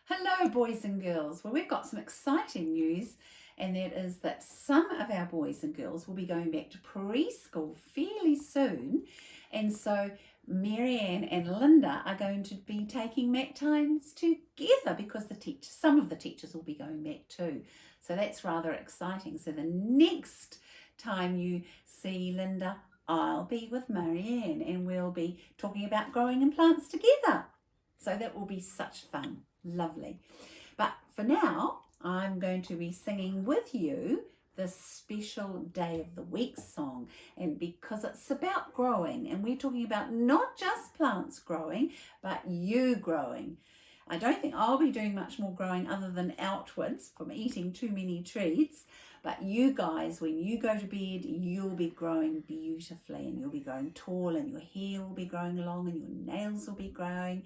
Hello, boys and girls. Well, we've got some exciting news, and that is that some of our boys and girls will be going back to preschool fairly soon. And so Marianne and Lynda are going to be taking Mac times together because some of the teachers will be going back too. So that's rather exciting. So the next time you see Lynda, I'll be with Marianne and we'll be talking about growing in plants together. So that will be such fun. Lovely. But for now, I'm going to be singing with you the special day of the week song, and because it's about growing, and we're talking about not just plants growing, but you growing. I don't think I'll be doing much more growing other than outwards from eating too many treats, but you guys, when you go to bed, you'll be growing beautifully, and you'll be growing tall, and your hair will be growing long, and your nails will be growing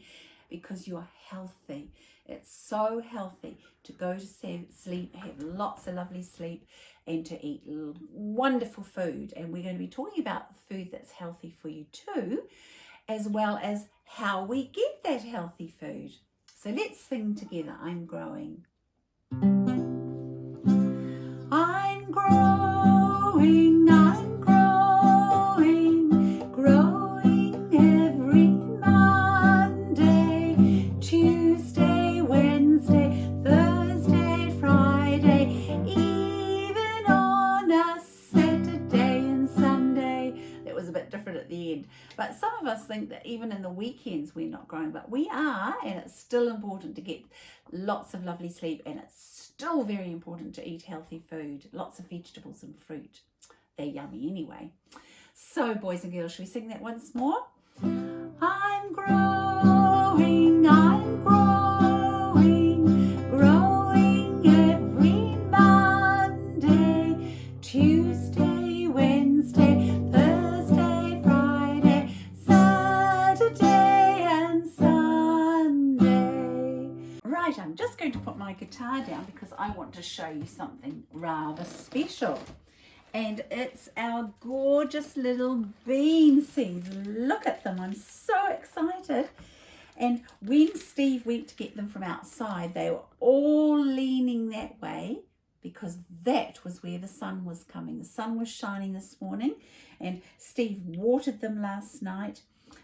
because you're healthy. It's so healthy to go to sleep, have lots of lovely sleep, and to eat wonderful food. And we're going to be talking about food that's healthy for you too, as well as how we get that healthy food. So let's sing together. I'm growing. I'm growing, I'm growing, growing every Monday, Tuesday, Wednesday, Thursday, Friday, even on a Saturday and Sunday. That was a bit different at the end. But some of us think that even in the weekends we're not growing, but we are, and it's still important to get lots of lovely sleep, and it's still very important to eat healthy food, lots of vegetables and fruit. They're yummy anyway. So boys and girls, should we sing that once more? I'm growing, I'm growing, growing every Monday, Tuesday, Wednesday, Thursday, Friday, Saturday and Sunday. Right, I'm just going to put my guitar down because I want to show you something rather special. And it's our gorgeous little bean seeds. Look at them, I'm so excited. And when Steve went to get them from outside, they were all leaning that way because that was where the sun was coming. The sun was shining this morning, and Steve watered them last night,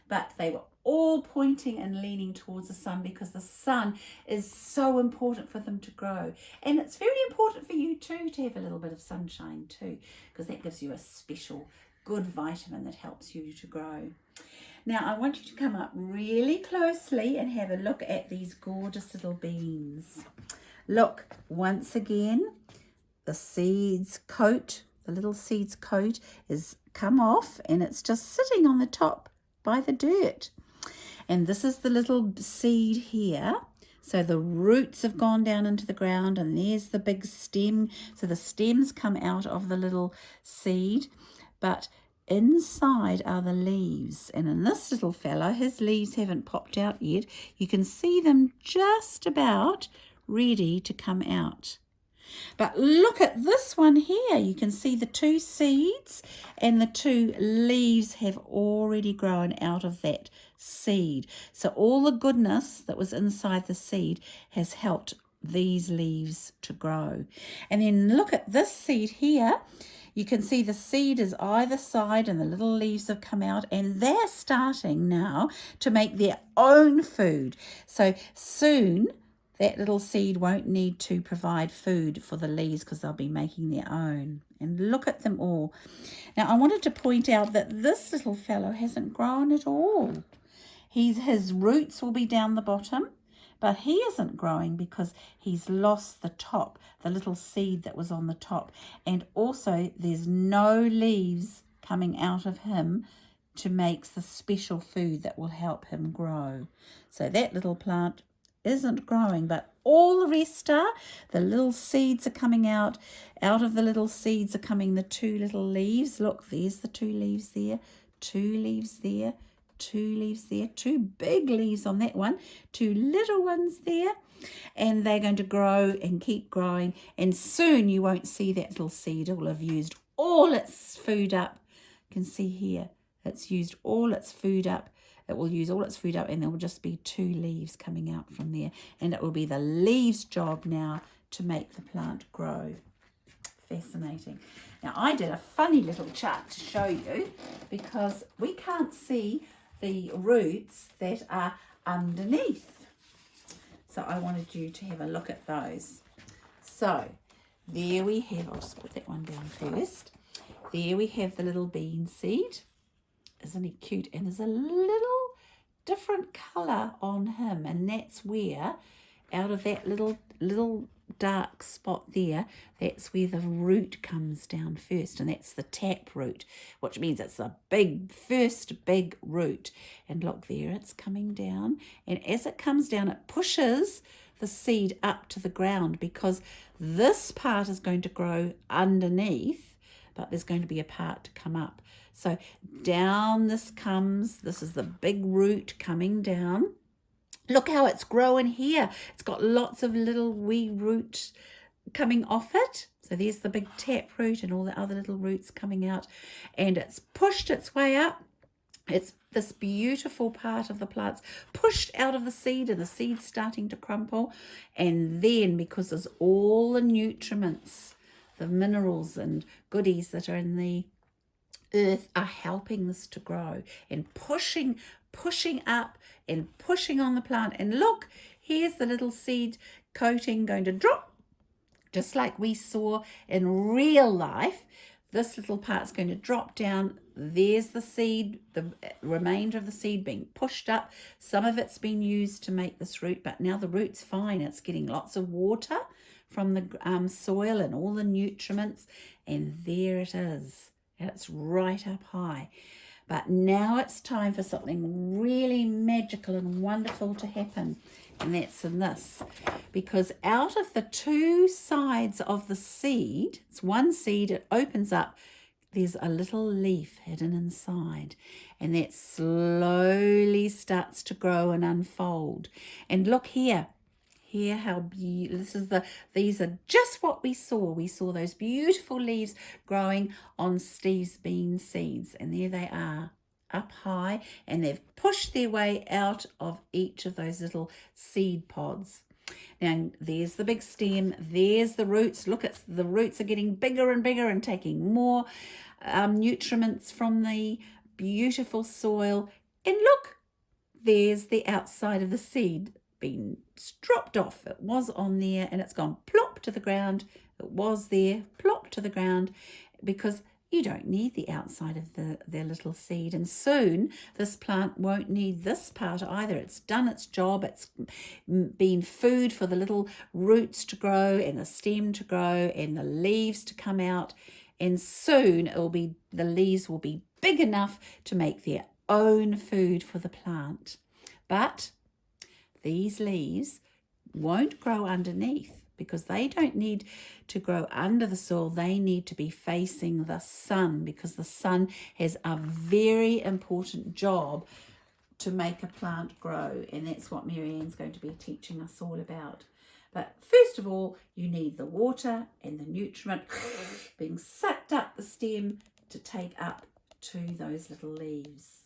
but they were all pointing and leaning towards the sun because the sun is so important for them to grow. And it's very important for you too to have a little bit of sunshine too, because that gives you a special good vitamin that helps you to grow. Now I want you to come up really closely and have a look at these gorgeous little beans. Look, once again, the seeds coat, the little seeds coat is come off, and it's just sitting on the top by the dirt. And this is the little seed here. So the roots have gone down into the ground, and there's the big stem. So the stems come out of the little seed, but inside are the leaves. And in this little fella, his leaves haven't popped out yet. You can see them just about ready to come out. But look at this one here. You can see the two seeds, and the two leaves have already grown out of that seed. So all the goodness that was inside the seed has helped these leaves to grow. And then look at this seed here. You can see the seed is either side, and the little leaves have come out, and they're starting now to make their own food. So soon that little seed won't need to provide food for the leaves because they'll be making their own. And look at them all. Now, I wanted to point out that this little fellow hasn't grown at all. His roots will be down the bottom, but he isn't growing because he's lost the top, the little seed that was on the top. And also, there's no leaves coming out of him to make the special food that will help him grow. So that little plant isn't growing, but all the rest are. The little seeds are coming out of the little seeds are coming the two little leaves. Look, there's the two leaves there, two leaves there, two leaves there, two big leaves on that one, two little ones there, and they're going to grow and keep growing, and soon you won't see that little seed. It will have used all its food up. You can see here, it's used all its food up it will use all its food up, and there will just be 2 leaves coming out from there. And it will be the leaves' job now to make the plant grow. Fascinating. Now, I did a funny little chart to show you because we can't see the roots that are underneath. So I wanted you to have a look at those. So there we have, I'll just put that one down first. There we have the little bean seed. Isn't he cute? And there's a little different colour on him, and that's where, out of that little dark spot there, that's where the root comes down first, and that's the tap root, which means it's the first big root. And look there, it's coming down, and as it comes down, it pushes the seed up to the ground, because this part is going to grow underneath, but there's going to be a part to come up. So down this comes, this is the big root coming down. Look how it's growing here. It's got lots of little wee roots coming off it. So there's the big tap root and all the other little roots coming out. And it's pushed its way up. It's this beautiful part of the plant's pushed out of the seed, and the seed's starting to crumple. And then, because there's all the nutriments, the minerals and goodies that are in the earth are helping this to grow and pushing up and pushing on the plant. And look, here's the little seed coating going to drop, just like we saw in real life. This little part's going to drop down. There's the seed, the remainder of the seed being pushed up. Some of it's been used to make this root, but now the root's fine. It's getting lots of water from the soil and all the nutriments, and there it is. And it's right up high. But now it's time for something really magical and wonderful to happen. And that's in this. Because out of the 2 sides of the seed, it's one seed, it opens up, there's a little leaf hidden inside. And that slowly starts to grow and unfold. And look here. Here, how beautiful, these are just what we saw. We saw those beautiful leaves growing on Steve's bean seeds, and there they are up high, and they've pushed their way out of each of those little seed pods. Now, there's the big stem, there's the roots. Look, the roots are getting bigger and bigger and taking more nutriments from the beautiful soil. And look, there's the outside of the seed been dropped off. It was on there and it's gone plop to the ground. It was there, plop to the ground, because you don't need the outside of their little seed. And soon this plant won't need this part either. It's done its job. It's been food for the little roots to grow and the stem to grow and the leaves to come out. And soon the leaves will be big enough to make their own food for the plant. But these leaves won't grow underneath, because they don't need to grow under the soil. They need to be facing the sun, because the sun has a very important job to make a plant grow. And that's what Marianne's going to be teaching us all about. But first of all, you need the water and the nutriment being sucked up the stem to take up to those little leaves.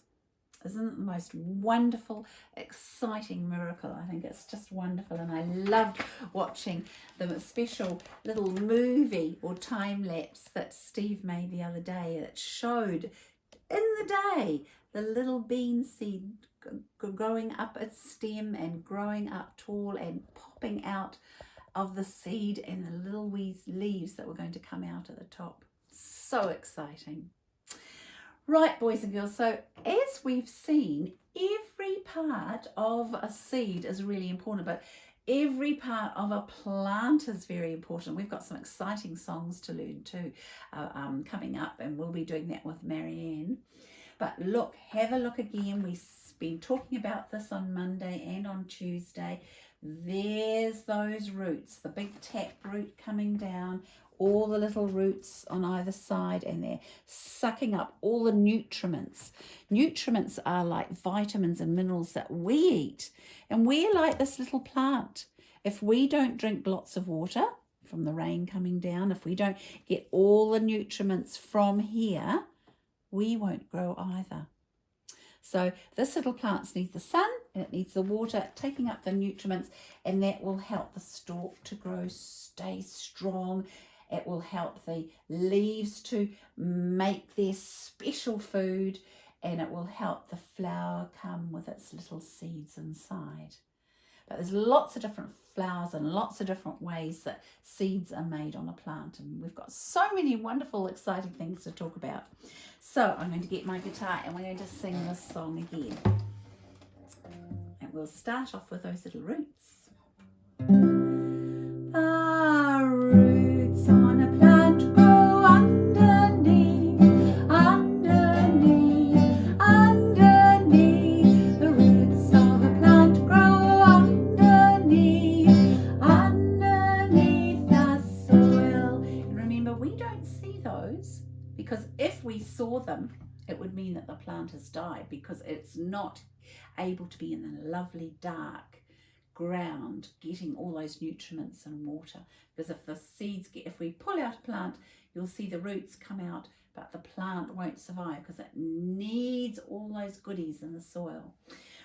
Isn't it the most wonderful, exciting miracle? I think it's just wonderful, and I loved watching the special little movie or time lapse that Steve made the other day that showed in the day the little bean seed growing up its stem and growing up tall and popping out of the seed, and the little wee leaves that were going to come out at the top. So exciting. Right, boys and girls, so as we've seen, every part of a seed is really important, but every part of a plant is very important. We've got some exciting songs to learn too coming up, and we'll be doing that with Marianne. But look, have a look again. We've been talking about this on Monday and on Tuesday. There's those roots, the big tap root coming down, all the little roots on either side, and they're sucking up all the nutriments. Nutriments are like vitamins and minerals that we eat, and we're like this little plant. If we don't drink lots of water from the rain coming down, if we don't get all the nutriments from here, we won't grow either. So this little plant needs the sun and it needs the water, taking up the nutrients, and that will help the stalk to grow, stay strong. It will help the leaves to make their special food, and it will help the flower come with its little seeds inside. But there's lots of different flowers and lots of different ways that seeds are made on a plant, and we've got so many wonderful, exciting things to talk about. So I'm going to get my guitar and we're going to sing this song again. And we'll start off with those little roots. The roots on a plant grow underneath, underneath, underneath. The roots of a plant grow underneath, underneath the soil. And remember, we don't see those, because if we saw them, it would mean that the plant has died, because it's not able to be in the lovely dark ground getting all those nutrients and water. Because if the seeds if we pull out a plant, you'll see the roots come out, but the plant won't survive because it needs all those goodies in the soil.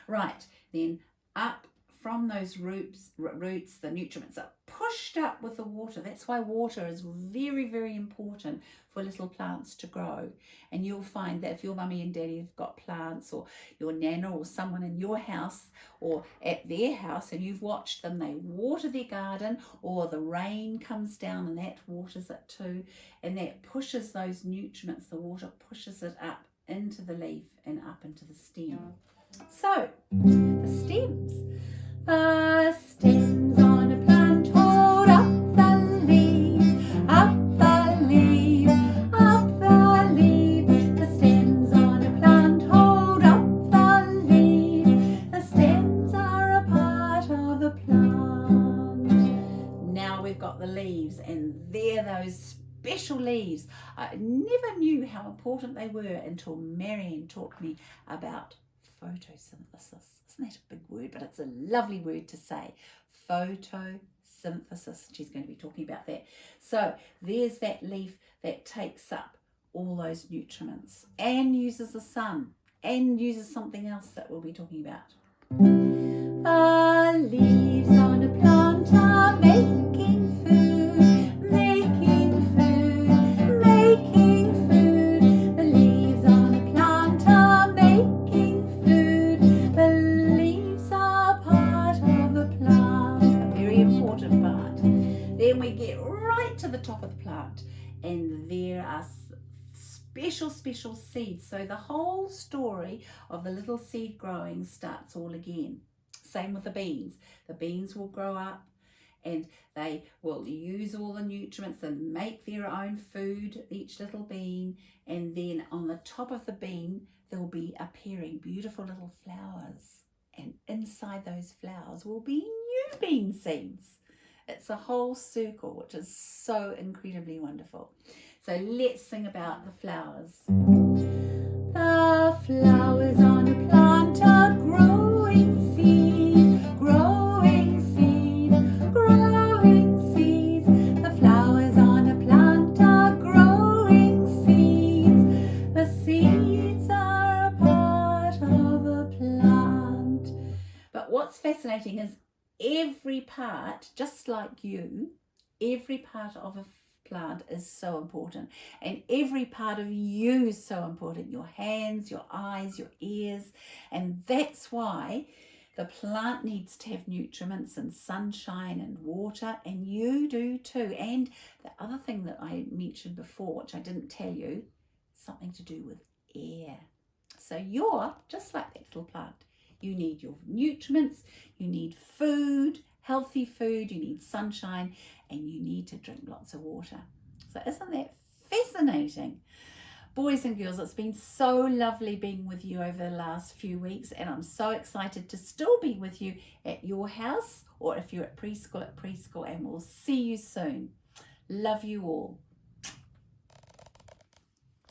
Right, then up from those roots, the nutrients are pushed up with the water. That's why water is very, very important for little plants to grow. And you'll find that if your mummy and daddy have got plants, or your nana or someone in your house or at their house, and you've watched them, they water their garden, or the rain comes down and that waters it too, and that pushes those nutrients, the water pushes it up into the leaf and up into the stem. So the stems. The stems on a plant hold up the leaves, up the leaves, up the leaves. The stems on a plant hold up the leaves. The stems are a part of the plant. Now we've got the leaves, and they're those special leaves. I never knew how important they were until Marion taught me about photosynthesis. Isn't that a big word? But it's a lovely word to say. Photosynthesis. She's going to be talking about that. So there's that leaf that takes up all those nutrients and uses the sun and uses something else that we'll be talking about. The leaves on a plant are making food, making food, making food. The leaves on a plant are making food. The leaves are part of the plant, a very important part. Then we get right to the top of the plant, and there are special seeds. So the whole story of the little seed growing starts all again. Same with the beans. The beans will grow up and they will use all the nutrients and make their own food, each little bean. And then on the top of the bean, there'll be appearing beautiful little flowers. And inside those flowers will be new bean seeds. It's a whole circle, which is so incredibly wonderful. So let's sing about the flowers. The flowers on a plant are growing seeds, growing seeds, growing seeds. The flowers on a plant are growing seeds. The seeds are a part of a plant. But what's fascinating is every part, just like you, every part of a plant is so important, and every part of you is so important. Your hands, your eyes, your ears. And that's why the plant needs to have nutrients and sunshine and water, and you do too. And the other thing that I mentioned before, which I didn't tell you, something to do with air. So you're just like that little plant. You need your nutrients, you need food, healthy food, you need sunshine, and you need to drink lots of water. So isn't that fascinating? Boys and girls, it's been so lovely being with you over the last few weeks, and I'm so excited to still be with you at your house, or if you're at preschool, and we'll see you soon. Love you all.